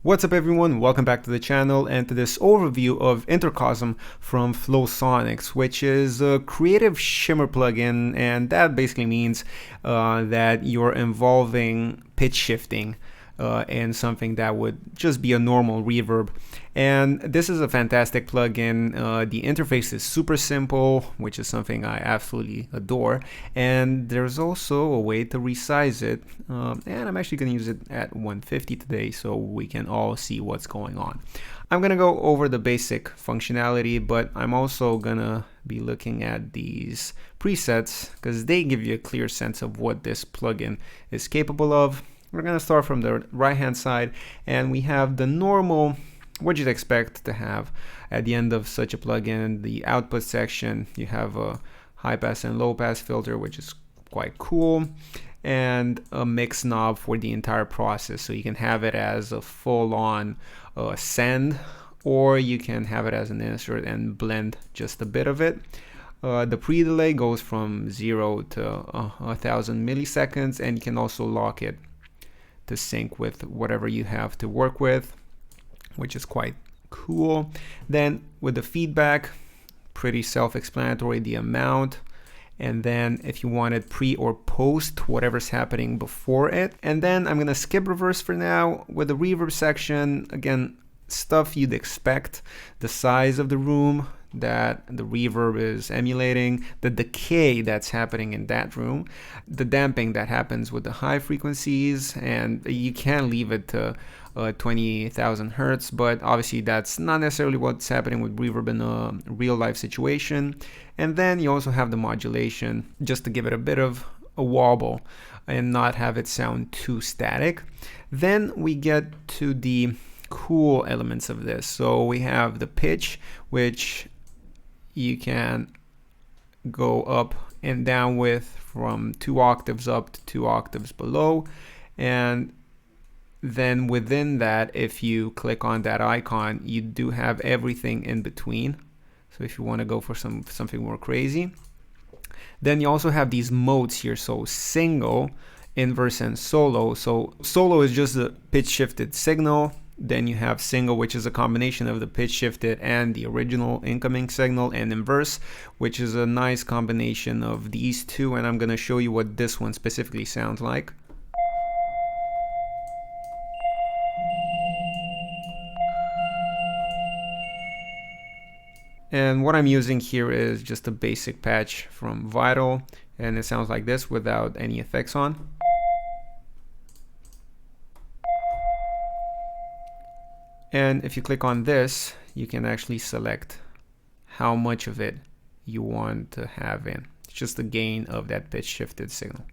What's up everyone, welcome back to the channel and to this overview of Intercosm from Flowsonics, which is a creative shimmer plugin, and that basically means that you're involving pitch shifting in something that would just be a normal reverb. And this is a fantastic plugin. The interface is super simple, which is something I absolutely adore, and there's also a way to resize it, and I'm actually going to use it at 150 today so we can all see what's going on. I'm going to go over the basic functionality, but I'm also going to be looking at these presets because they give you a clear sense of what this plugin is capable of. We're going to start from the right hand side, and we have the normal, what you'd expect to have at the end of such a plugin. The output section, you have a high pass and low pass filter, which is quite cool, and a mix knob for the entire process. So you can have it as a full-on send, or you can have it as an insert and blend just a bit of it. The pre-delay goes from 0 to 1000 milliseconds, and you can also lock it to sync with whatever you have to work with, which is quite cool. Then with the feedback, pretty self-explanatory, the amount, and then if you wanted pre or post, whatever's happening before it. And then I'm gonna skip reverse for now. With the reverb section, again, stuff you'd expect: the size of the room that the reverb is emulating, the decay that's happening in that room, the damping that happens with the high frequencies, and you can leave it to 20,000 hertz, but obviously that's not necessarily what's happening with reverb in a real life situation. And then you also have the modulation, just to give it a bit of a wobble and not have it sound too static. Then we get to the cool elements of this. So we have the pitch, which you can go up and down with from 2 octaves up to 2 octaves below. And then within that, if you click on that icon, you do have everything in between. So if you want to go for something more crazy, then you also have these modes here. So single, inverse, and solo. So solo is just the pitch shifted signal. Then you have single, which is a combination of the pitch shifted and the original incoming signal, and inverse, which is a nice combination of these two. And I'm going to show you what this one specifically sounds like. And what I'm using here is just a basic patch from Vital, and it sounds like this without any effects on. And if you click on this, you can actually select how much of it you want to have in. It's just the gain of that pitch shifted signal.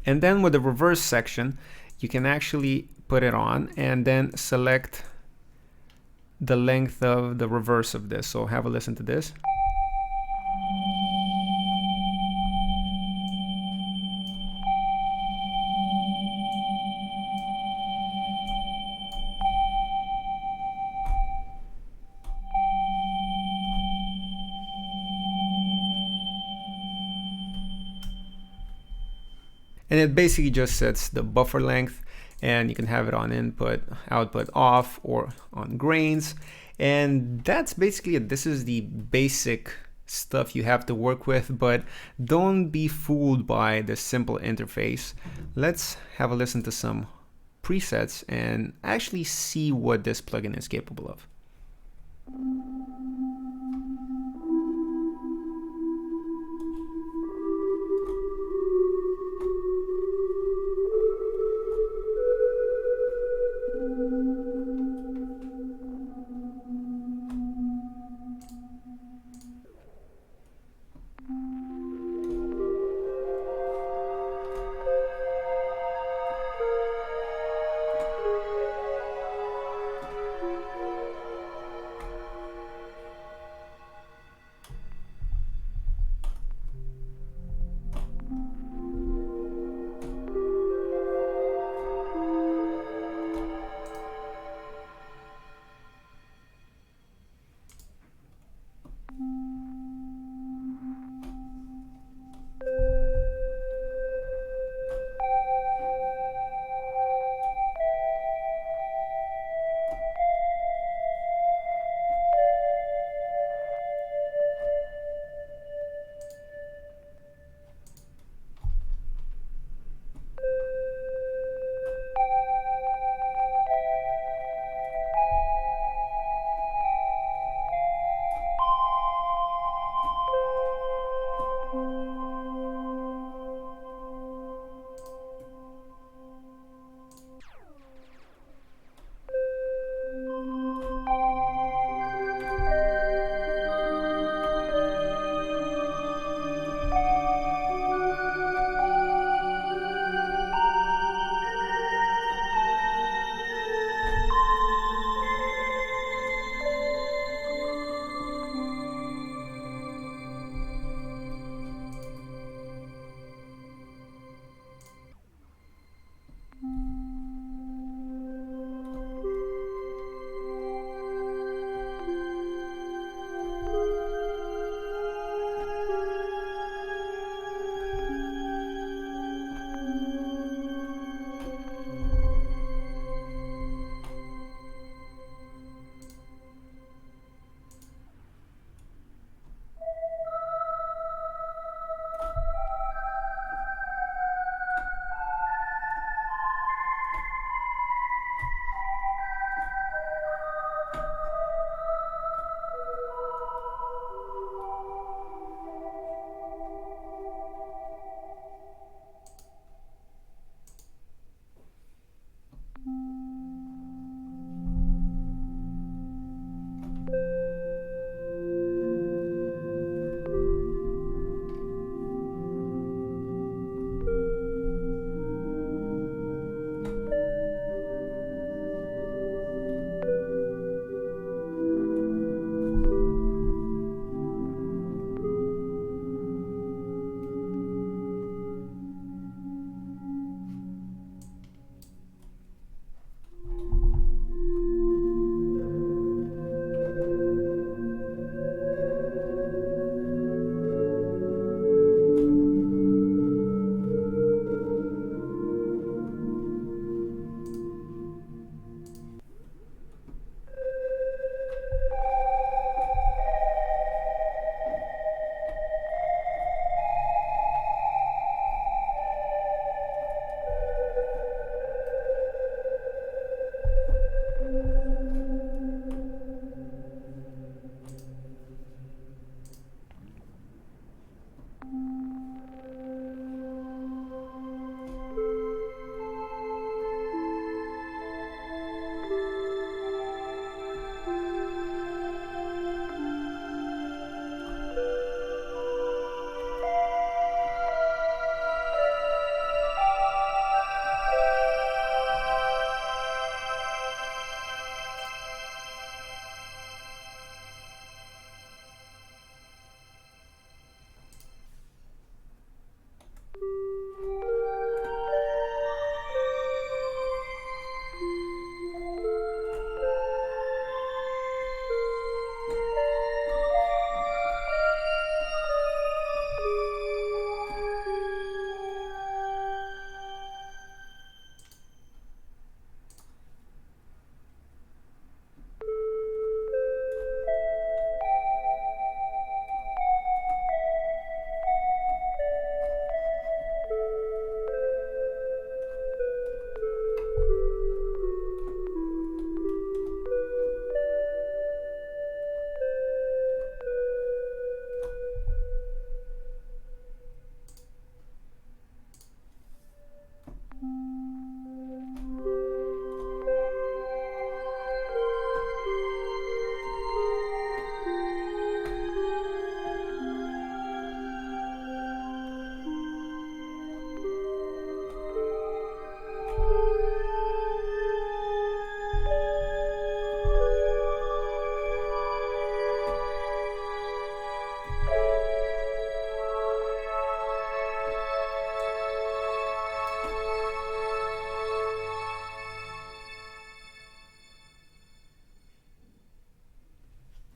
And then with the reverse section, you can actually put it on and then select the length of the reverse of this. So have a listen to this. And it basically just sets the buffer length, and you can have it on input, output off, or on grains. And that's basically it. This is the basic stuff you have to work with, but don't be fooled by the simple interface. Let's have a listen to some presets and actually see what this plugin is capable of.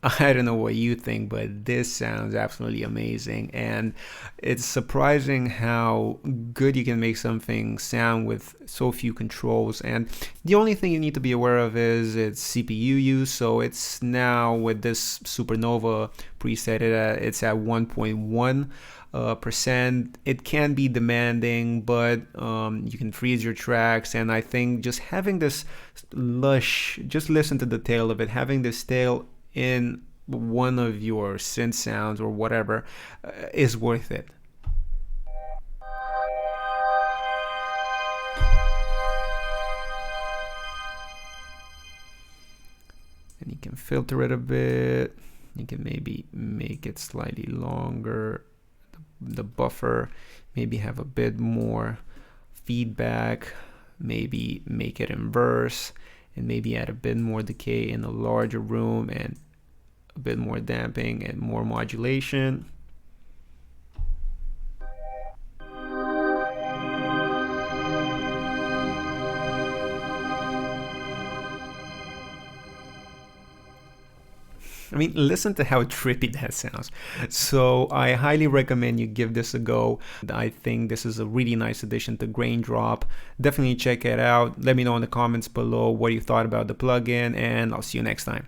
I don't know what you think, but this sounds absolutely amazing. And it's surprising how good you can make something sound with so few controls. And the only thing you need to be aware of is its CPU use. So it's now with this Supernova preset, it's at 1.1 percent. It can be demanding, but you can freeze your tracks. And I think just having this lush, just listen to the tail of it, having this tail in one of your synth sounds or whatever is worth it. And you can filter it a bit. You can maybe make it slightly longer, the buffer, maybe have a bit more feedback, maybe make it inverse, and maybe add a bit more decay in a larger room and a bit more damping and more modulation. I mean, listen to how trippy that sounds. So I highly recommend you give this a go. I think this is a really nice addition to Grain Drop. Definitely check it out. Let me know in the comments below what you thought about the plugin, and I'll see you next time.